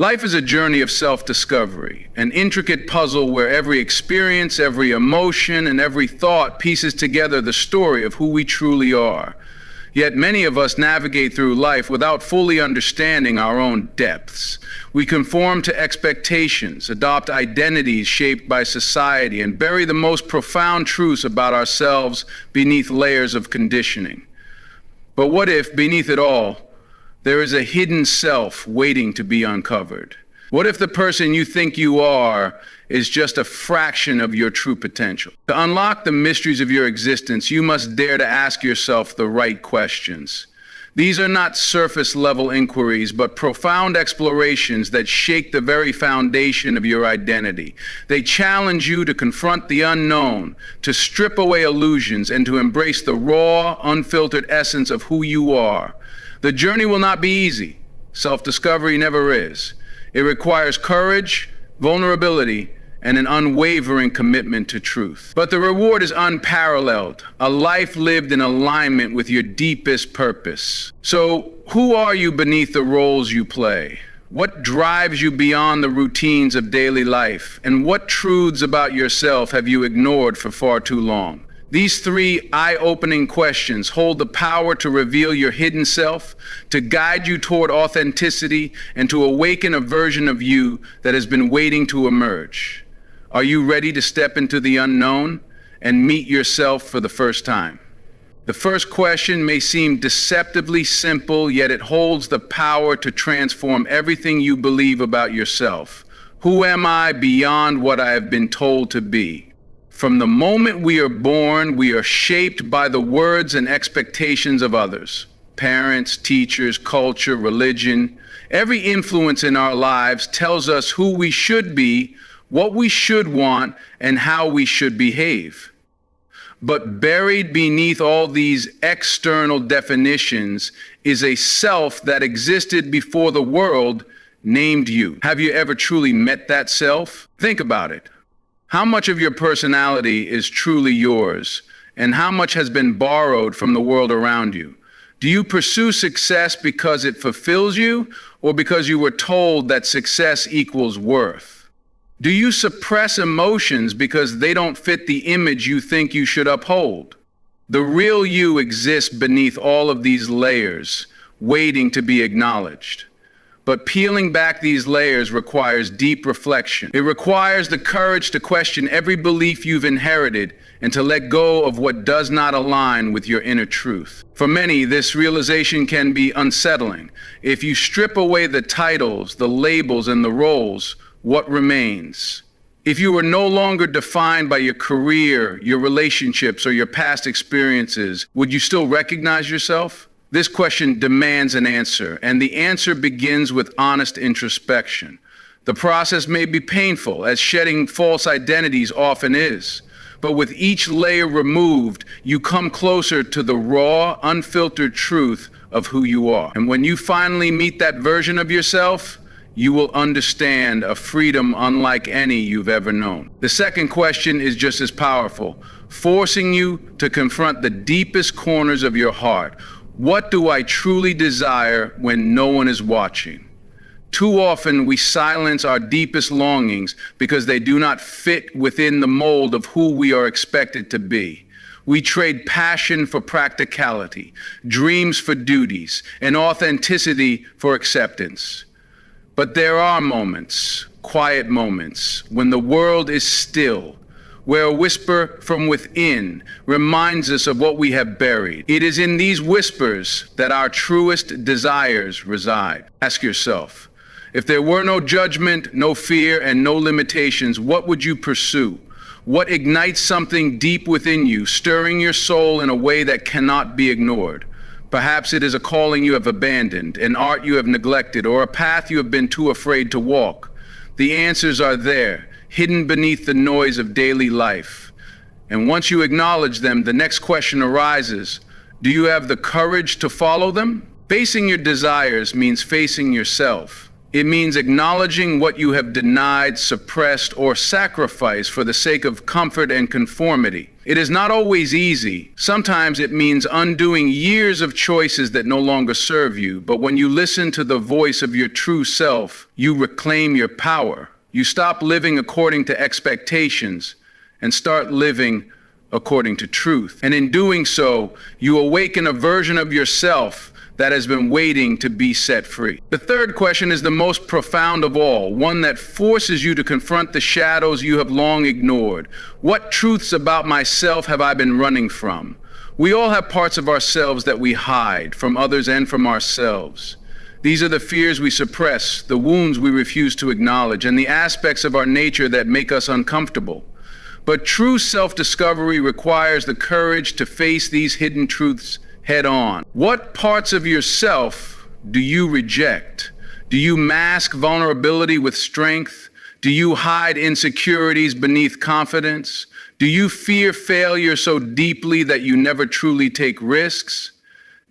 Life is a journey of self-discovery, an intricate puzzle where every experience, every emotion, and every thought pieces together the story of who we truly are. Yet many of us navigate through life without fully understanding our own depths. We conform to expectations, adopt identities shaped by society, and bury the most profound truths about ourselves beneath layers of conditioning. But what if, beneath it all, there is a hidden self waiting to be uncovered? What if the person you think you are is just a fraction of your true potential? To unlock the mysteries of your existence, you must dare to ask yourself the right questions. These are not surface-level inquiries, but profound explorations that shake the very foundation of your identity. They challenge you to confront the unknown, to strip away illusions, and to embrace the raw, unfiltered essence of who you are. The journey will not be easy. Self-discovery never is. It requires courage, vulnerability, and an unwavering commitment to truth. But the reward is unparalleled, a life lived in alignment with your deepest purpose. So, who are you beneath the roles you play? What drives you beyond the routines of daily life? And what truths about yourself have you ignored for far too long? These three eye-opening questions hold the power to reveal your hidden self, to guide you toward authenticity, and to awaken a version of you that has been waiting to emerge. Are you ready to step into the unknown and meet yourself for the first time? The first question may seem deceptively simple, yet it holds the power to transform everything you believe about yourself. Who am I beyond what I have been told to be? From the moment we are born, we are shaped by the words and expectations of others. Parents, teachers, culture, religion. Every influence in our lives tells us who we should be, what we should want, and how we should behave. But buried beneath all these external definitions is a self that existed before the world named you. Have you ever truly met that self? Think about it. How much of your personality is truly yours, and how much has been borrowed from the world around you? Do you pursue success because it fulfills you, or because you were told that success equals worth? Do you suppress emotions because they don't fit the image you think you should uphold? The real you exists beneath all of these layers, waiting to be acknowledged. But peeling back these layers requires deep reflection. It requires the courage to question every belief you've inherited and to let go of what does not align with your inner truth. For many, this realization can be unsettling. If you strip away the titles, the labels, and the roles, what remains? If you are no longer defined by your career, your relationships, or your past experiences, would you still recognize yourself? This question demands an answer, and the answer begins with honest introspection. The process may be painful, as shedding false identities often is, but with each layer removed, you come closer to the raw, unfiltered truth of who you are. And when you finally meet that version of yourself, you will understand a freedom unlike any you've ever known. The second question is just as powerful, forcing you to confront the deepest corners of your heart. What do I truly desire when no one is watching? Too often we silence our deepest longings because they do not fit within the mold of who we are expected to be. We trade passion for practicality, dreams for duties, and authenticity for acceptance. But there are moments, quiet moments, when the world is still, where a whisper from within reminds us of what we have buried. It is in these whispers that our truest desires reside. Ask yourself, if there were no judgment, no fear, and no limitations, what would you pursue? What ignites something deep within you, stirring your soul in a way that cannot be ignored? Perhaps it is a calling you have abandoned, an art you have neglected, or a path you have been too afraid to walk. The answers are there, hidden beneath the noise of daily life. And once you acknowledge them, the next question arises, do you have the courage to follow them? Facing your desires means facing yourself. It means acknowledging what you have denied, suppressed, or sacrificed for the sake of comfort and conformity. It is not always easy. Sometimes it means undoing years of choices that no longer serve you. But when you listen to the voice of your true self, you reclaim your power. You stop living according to expectations and start living according to truth. And in doing so, you awaken a version of yourself that has been waiting to be set free. The third question is the most profound of all, one that forces you to confront the shadows you have long ignored. What truths about myself have I been running from? We all have parts of ourselves that we hide from others and from ourselves. These are the fears we suppress, the wounds we refuse to acknowledge, and the aspects of our nature that make us uncomfortable. But true self-discovery requires the courage to face these hidden truths head on. What parts of yourself do you reject? Do you mask vulnerability with strength? Do you hide insecurities beneath confidence? Do you fear failure so deeply that you never truly take risks?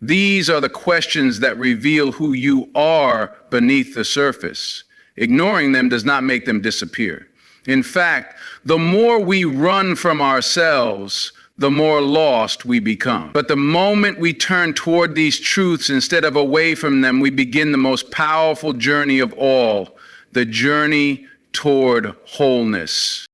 These are the questions that reveal who you are beneath the surface. Ignoring them does not make them disappear. In fact, the more we run from ourselves, the more lost we become. But the moment we turn toward these truths instead of away from them, we begin the most powerful journey of all, the journey toward wholeness.